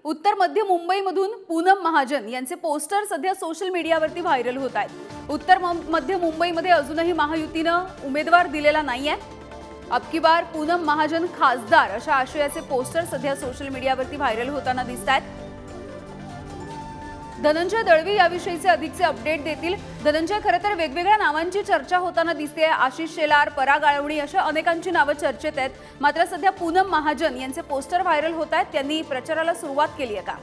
उत्तर मध्य मुंबईमधून पूनम महाजन यांचे पोस्टर सध्या सोशल मीडियावरती व्हायरल होत आहेत। उत्तर मध्य मुंबईमध्ये अजूनही महायुतीनं उमेदवार दिलेला नाहीये। अब की बार पूनम महाजन खासदार अशा आशयाचे पोस्टर सध्या सोशल मीडियावरती व्हायरल होताना दिसतात। धनंजय दळवी याविषयीचे अधिकचे अपडेट देतील। धनंजय, खरं तर वेगवेगळ्या नावांची चर्चा होताना दिसते। आशिष शेलार, पराग आळवणी अशा अनेकांची नावं चर्चेत आहेत। मात्र सध्या पूनम महाजन यांचे पोस्टर व्हायरल होत आहेत। त्यांनी प्रचाराला सुरुवात केली आहे का?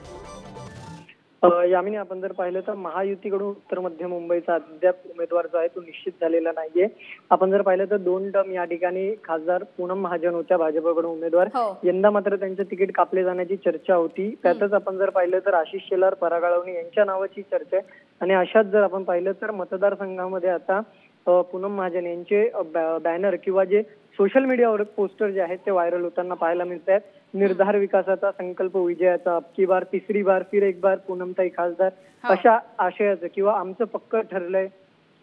यामिनी, आपण जर पाहिलं तर महायुतीकडून उत्तर मध्य मुंबईचा अद्याप उमेदवार जो आहे तो निश्चित झालेला नाहीये। आपण जर पाहिलं तर 2 टर्म या ठिकाणी खासदार पूनम महाजन होत्या भाजपकडून उमेदवार। यंदा मात्र त्यांचे तिकीट कापले जाण्याची चर्चा होती। त्यातच आपण जर पाहिलं तर आशिष शेलार, पराग आळवणी यांच्या नावाची चर्चा आहे। आणि अशात जर आपण पाहिलं तर मतदारसंघामध्ये आता पूनम महाजन यांचे बॅनर किंवा जे सोशल मीडियावर पोस्टर जे आहेत ते व्हायरल होताना पाहायला मिळत आहेत। निर्धार विकासाचा, संकल्प विजयाचा, अब की बार तिसरी बार फिर एक बार पूनमताई खासदार अशा आशयाचं किंवा आमचं पक्क ठरलंय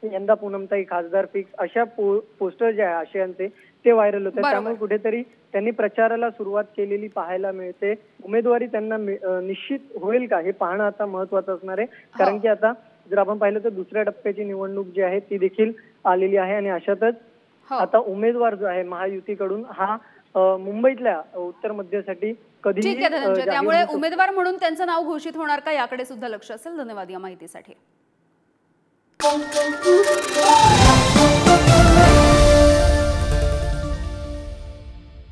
यंदा पूनमताई खासदार फिक्स अशा पोस्टर जे आहे आशयांचे ते व्हायरल होत आहेत। त्यामुळे कुठेतरी त्यांनी प्रचाराला सुरुवात केलेली पाहायला मिळते। उमेदवारी त्यांना निश्चित होईल का हे पाहणं आता महत्वाचं असणार आहे। कारण की आता जर आपण पाहिलं तर दुसऱ्या टप्प्याची निवडणूक जी आहे ती देखील आलेली आहे आणि अशातच आता उमेदवार जो आहे महायुतीकडून हा मुंबईतल्या उत्तर मध्यसाठी कधी त्यामुळे उमेदवार म्हणून त्यांचं नाव घोषित होणार का याकडे सुद्धा लक्ष असेल। धन्यवाद या माहितीसाठी।